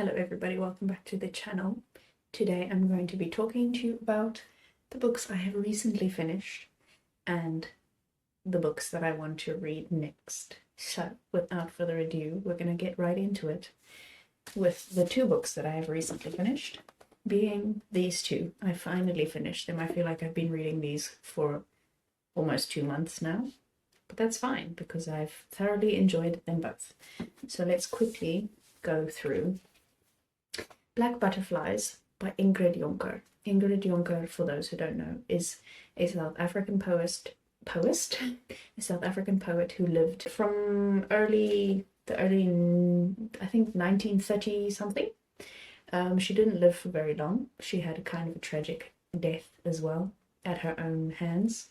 Hello everybody, welcome back to the channel. Today I'm going to be talking to you about the books I have recently finished and the books that I want to read next. So without further ado, we're going to get right into it with the two books that I have recently finished, being these two. I finally finished them. I feel like I've been reading these for almost 2 months now, but that's fine because I've thoroughly enjoyed them both. So let's quickly go through Black Butterflies by Ingrid Jonker. Ingrid Jonker, for those who don't know, is a South African a South African poet who lived from I think 1930 something. She didn't live for very long. She had a kind of a tragic death as well at her own hands.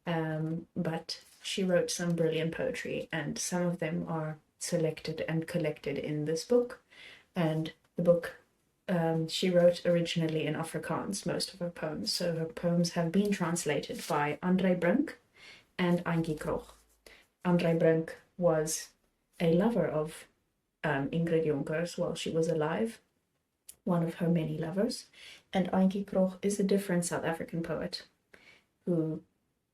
But she wrote some brilliant poetry, and some of them are selected and collected in this book. And the book she wrote originally in Afrikaans, most of her poems. So her poems have been translated by André Brink and Antjie Krog. André Brink was a lover of Ingrid Jonker's while she was alive, one of her many lovers. And Antjie Krog is a different South African poet who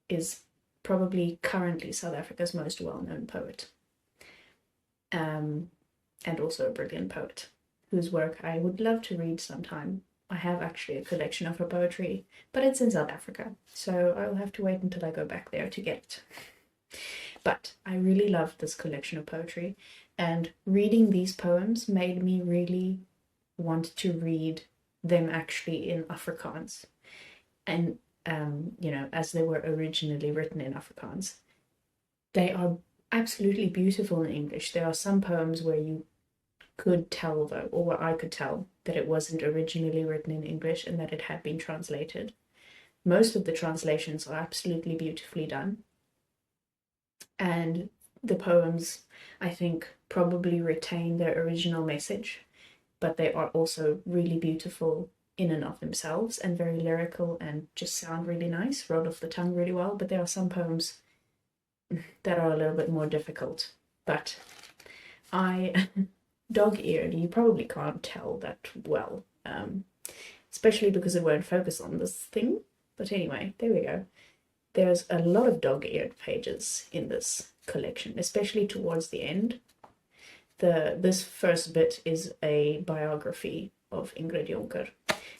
is probably currently South Africa's most well-known poet, and also a brilliant poet whose work I would love to read sometime. I have actually a collection of her poetry, but it's in South Africa, so I'll have to wait until I go back there to get it. But I really loved this collection of poetry, and reading these poems made me really want to read them actually in Afrikaans. And as they were originally written in Afrikaans. They are absolutely beautiful in English. There are some poems where you could tell, though, or where I could tell, that it wasn't originally written in English and that it had been translated. Most of the translations are absolutely beautifully done. And the poems, I think, probably retain their original message, but they are also really beautiful in and of themselves and very lyrical and just sound really nice, roll off the tongue really well. But there are some poems that are a little bit more difficult. But dog-eared, you probably can't tell that well, especially because it won't focus on this thing. But anyway, there we go. There's a lot of dog-eared pages in this collection, especially towards the end. This first bit is a biography of Ingrid Jonker,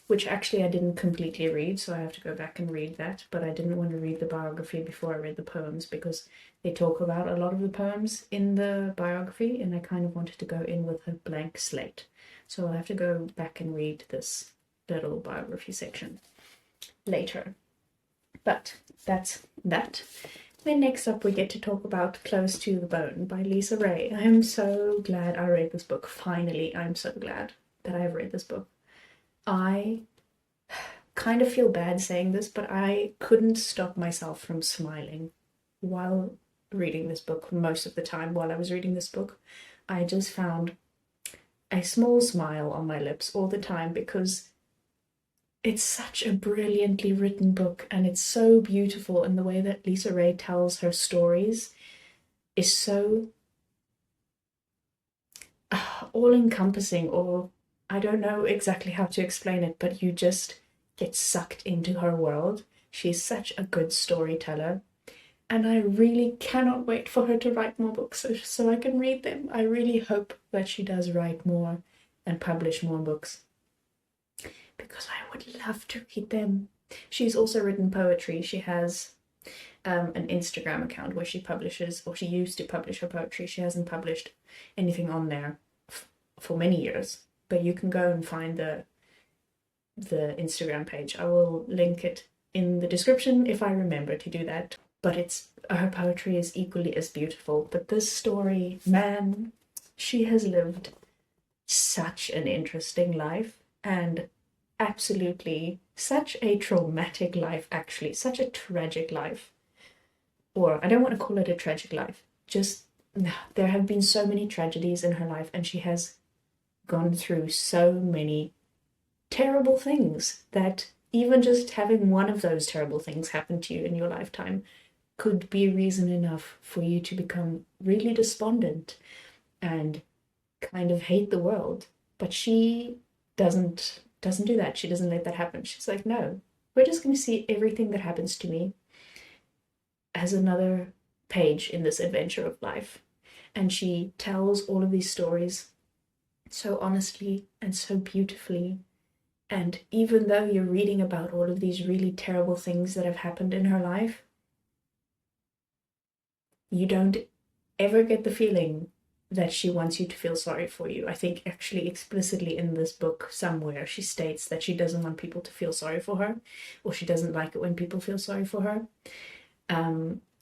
which actually I didn't completely read, so I have to go back and read that. But I didn't want to read the biography before I read the poems because they talk about a lot of the poems in the biography, and I kind of wanted to go in with a blank slate. So I'll have to go back and read this little biography section later. But that's that. Then next up we get to talk about Close to the Bone by Lisa Ray. I am so glad I read this book. Finally, I'm so glad that I've read this book. I kind of feel bad saying this, but I couldn't stop myself from smiling while reading this book. Most of the time while I was reading this book, I just found a small smile on my lips all the time because it's such a brilliantly written book, and it's so beautiful, and the way that Lisa Ray tells her stories is so all-encompassing, or I don't know exactly how to explain it, but you just get sucked into her world. She's such a good storyteller, and I really cannot wait for her to write more books so I can read them. I really hope that she does write more and publish more books, because I would love to read them. She's also written poetry. She has an Instagram account where she publishes, or she used to publish her poetry. She hasn't published anything on there for many years, but you can go and find the Instagram page. I will link it in the description if I remember to do that. But her poetry is equally as beautiful. But this story, man, she has lived such an interesting life, and absolutely such a traumatic life, actually, such a tragic life. Or I don't want to call it a tragic life, just there have been so many tragedies in her life, and she has gone through so many terrible things that even just having one of those terrible things happen to you in your lifetime could be reason enough for you to become really despondent and kind of hate the world. But she doesn't do that. She doesn't let that happen. She's like, no, we're just going to see everything that happens to me as another page in this adventure of life. And she tells all of these stories so honestly and so beautifully. And even though you're reading about all of these really terrible things that have happened in her life, you don't ever get the feeling that she wants you to feel sorry for you. I think actually explicitly in this book somewhere she states that she doesn't want people to feel sorry for her, or she doesn't like it when people feel sorry for her.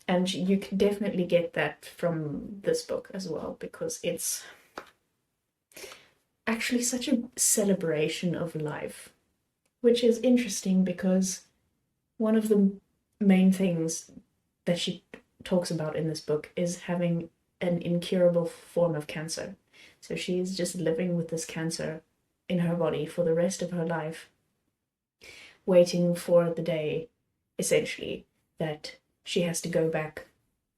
And you can definitely get that from this book as well, because it's actually such a celebration of life, which is interesting because one of the main things that she talks about in this book is having an incurable form of cancer. So she's just living with this cancer in her body for the rest of her life, waiting for the day, essentially, that she has to go back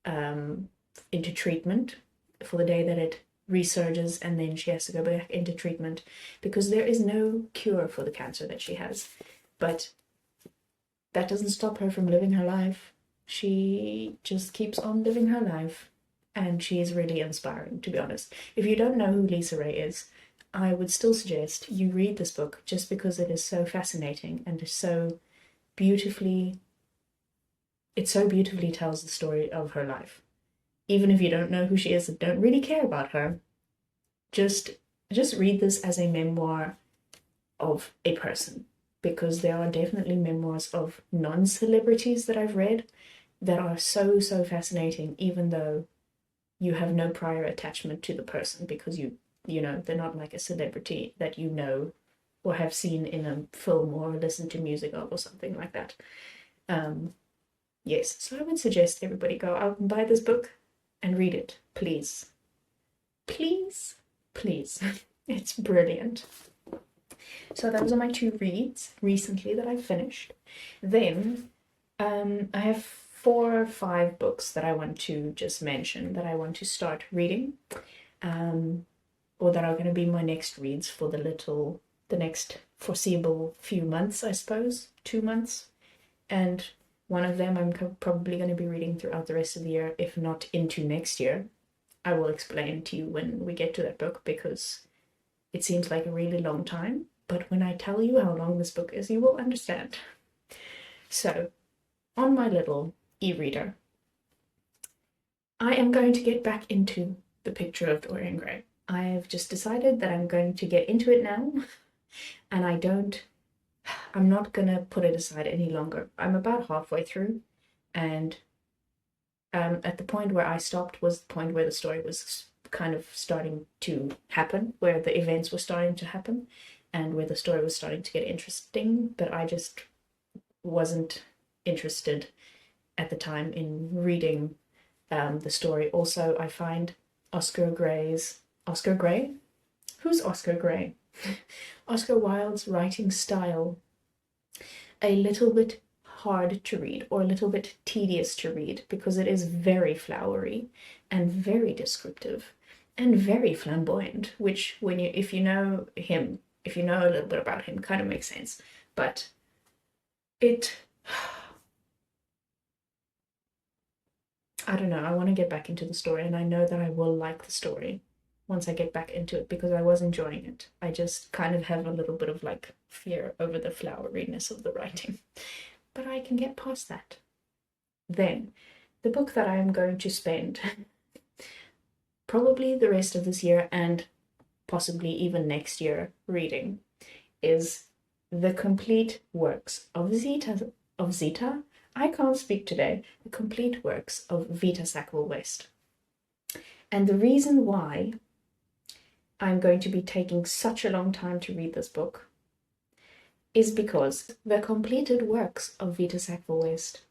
into treatment, for the day that it resurges, and then she has to go back into treatment, because there is no cure for the cancer that she has. But that doesn't stop her from living her life. She just keeps on living her life, and she is really inspiring, to be honest. If you don't know who Lisa Ray is, I would still suggest you read this book, just because it is so fascinating and is so beautifully, it so beautifully tells the story of her life. Even if you don't know who she is and don't really care about her, just read this as a memoir of a person, because there are definitely memoirs of non-celebrities that I've read that are so fascinating, even though you have no prior attachment to the person, because you know they're not like a celebrity that you know or have seen in a film or listened to music of or something like that. Yes, so I would suggest everybody go out and buy this book and read it, please. Please. It's brilliant. So those are my 2 reads recently that I've finished. Then I have 4 or 5 books that I want to just mention that I want to start reading, or that are going to be my next reads for the next foreseeable few months, I suppose, 2 months. And one of them I'm probably going to be reading throughout the rest of the year, if not into next year. I will explain to you when we get to that book, because it seems like a really long time, but when I tell you how long this book is, you will understand. So, on my little e-reader, I am going to get back into The Picture of Dorian Gray. I have just decided that I'm going to get into it now, and I'm not gonna put it aside any longer. I'm about halfway through, and at the point where I stopped was the point where the story was kind of starting to happen, where the events were starting to happen, and where the story was starting to get interesting, but I just wasn't interested at the time in reading the story. Also, I find Oscar Gray? Who's Oscar Gray? Oscar Wilde's writing style a little bit hard to read, or a little bit tedious to read, because it is very flowery and very descriptive and very flamboyant, which if you know him, if you know a little bit about him, kind of makes sense. But I don't know, I want to get back into the story, and I know that I will like the story once I get back into it, because I was enjoying it. I just kind of have a little bit of like fear over the floweriness of the writing, but I can get past that. Then, the book that I am going to spend probably the rest of this year and possibly even next year reading is the complete works of Zita. I can't speak today. The complete works of Vita Sackville-West. And the reason why I'm going to be taking such a long time to read this book is because the completed works of Vita Sackville-West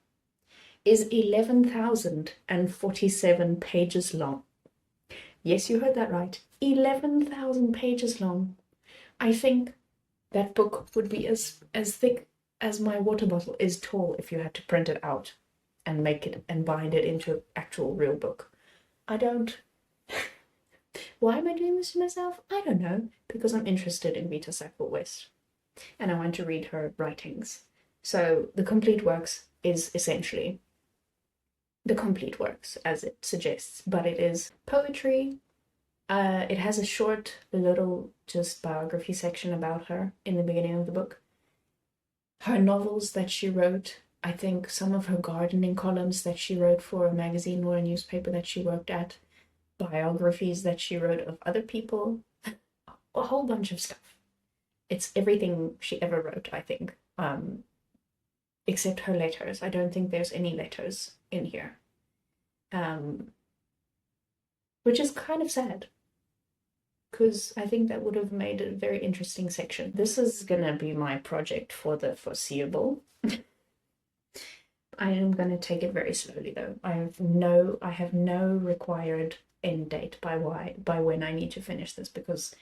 is 11,047 pages long. Yes, you heard that right. 11,000 pages long. I think that book would be as thick as my water bottle is tall if you had to print it out and make it and bind it into an actual real book. I don't Why am I doing this to myself? I don't know, because I'm interested in Rita Sackville-West and I want to read her writings. So the complete works is essentially the complete works, as it suggests, but it is poetry. It has a short little just biography section about her in the beginning of the book. Her novels that she wrote, I think some of her gardening columns that she wrote for a magazine or a newspaper that she worked at, biographies that she wrote of other people, a whole bunch of stuff. It's everything she ever wrote, I think, except her letters. I don't think there's any letters in here, which is kind of sad because I think that would have made a very interesting section. This is gonna be my project for the foreseeable. I am gonna take it very slowly though. I have no required end date by when I need to finish this, because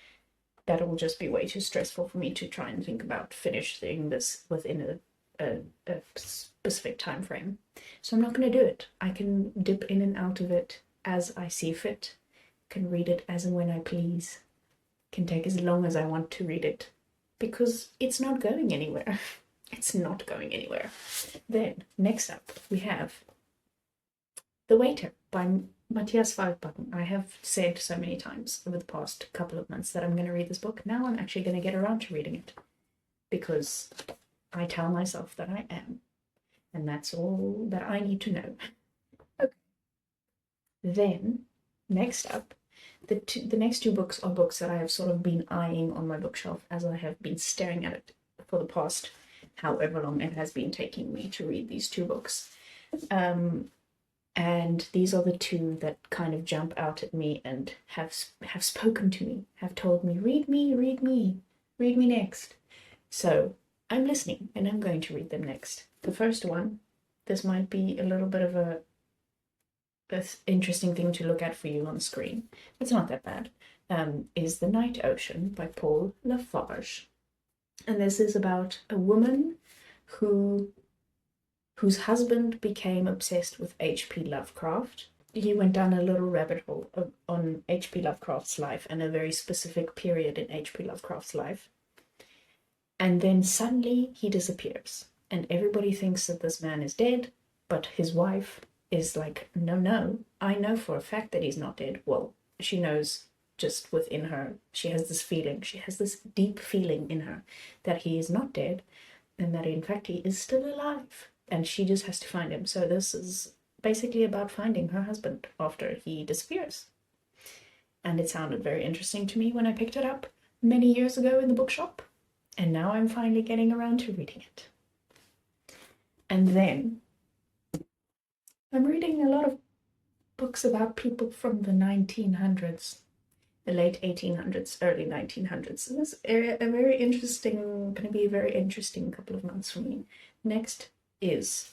that will just be way too stressful for me to try and think about finishing this within a specific time frame. So I'm not going to do it. I can dip in and out of it as I see fit, can read it as and when I please, can take as long as I want to read it, because it's not going anywhere. It's not going anywhere. Then, next up, we have The Waiter by Matthias Waldbacken. I have said so many times over the past couple of months that I'm going to read this book. Now I'm actually going to get around to reading it, because I tell myself that I am. And that's all that I need to know. Okay. Then, next up, the next two books are books that I have sort of been eyeing on my bookshelf as I have been staring at it for the past however long it has been taking me to read these two books. And these are the two that kind of jump out at me and have spoken to me, have told me, read me next. So I'm listening and I'm going to read them next. The first one, this might be a little bit of a interesting thing to look at for you on the screen. It's not that bad. Is The Night Ocean by Paul Lafarge. And this is about a woman whose husband became obsessed with H.P. Lovecraft. He went down a little rabbit hole on H.P. Lovecraft's life and a very specific period in H.P. Lovecraft's life. And then suddenly he disappears. And everybody thinks that this man is dead, but his wife is like, no, I know for a fact that he's not dead. Well, she knows just within her. She has this feeling, she has this deep feeling in her that he is not dead and that in fact he is still alive. And she just has to find him. So this is basically about finding her husband after he disappears. And it sounded very interesting to me when I picked it up many years ago in the bookshop. And now I'm finally getting around to reading it. And then I'm reading a lot of books about people from the 1900s, the late 1800s, early 1900s. So this is going to be a very interesting couple of months for me. Next is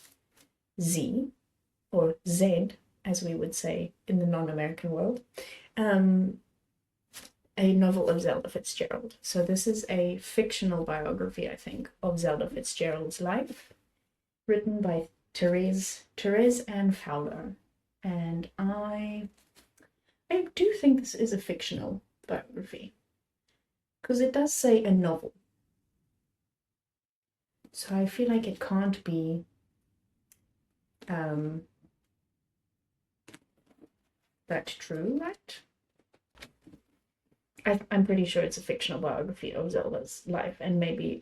Z, or Z, as we would say in the non-American world, a novel of Zelda Fitzgerald. So this is a fictional biography, I think, of Zelda Fitzgerald's life, written by Therese Ann Fowler. And I do think this is a fictional biography, because it does say a novel. So I feel like it can't be that true, right? I'm pretty sure it's a fictional biography of Zelda's life, and maybe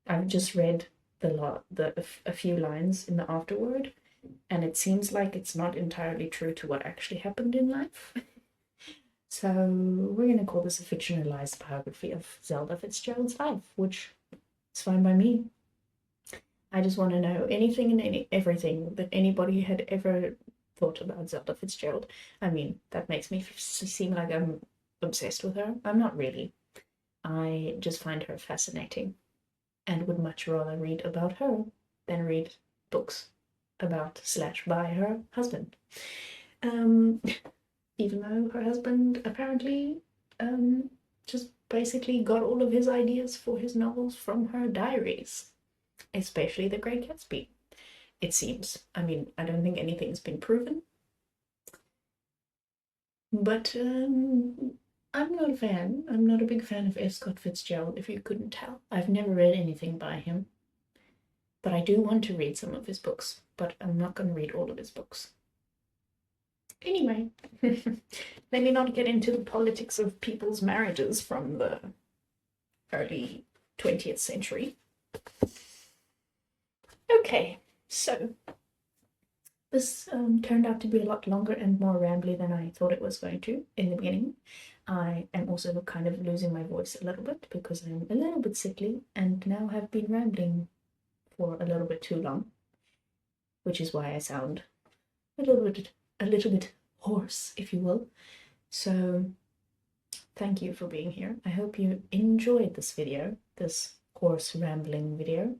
I've just read a few lines in the afterword, and it seems like it's not entirely true to what actually happened in life. So we're going to call this a fictionalized biography of Zelda Fitzgerald's life, which is fine by me. I just want to know anything and everything that anybody had ever thought about Zelda Fitzgerald. I mean, that makes me seem like I'm obsessed with her. I'm not really. I just find her fascinating and would much rather read about her than read books about / by her husband. Even though her husband apparently just basically got all of his ideas for his novels from her diaries, especially The Great Gatsby, it seems. I mean, I don't think anything's been proven, But I'm not a fan. I'm not a big fan of F. Scott Fitzgerald, if you couldn't tell. I've never read anything by him. But I do want to read some of his books, but I'm not going to read all of his books. Anyway, let me not get into the politics of people's marriages from the early 20th century. Okay, so this turned out to be a lot longer and more rambly than I thought it was going to in the beginning. I am also kind of losing my voice a little bit because I'm a little bit sickly and now have been rambling for a little bit too long, which is why I sound a little bit hoarse, if you will. So thank you for being here. I hope you enjoyed this video, this hoarse rambling video.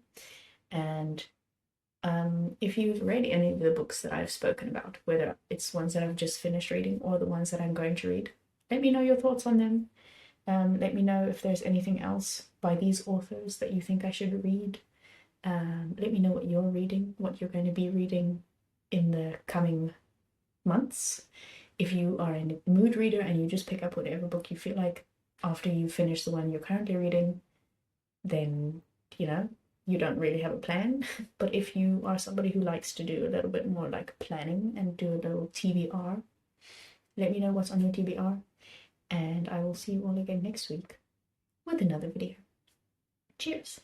And if you've read any of the books that I've spoken about, whether it's ones that I've just finished reading or the ones that I'm going to read, let me know your thoughts on them. Let me know if there's anything else by these authors that you think I should read. Let me know what you're reading, what you're going to be reading in the coming months. If you are a mood reader and you just pick up whatever book you feel like after you finish the one you're currently reading, then, you know, you don't really have a plan. But if you are somebody who likes to do a little bit more like planning and do a little TBR, let me know what's on your TBR. And I will see you all again next week with another video. Cheers!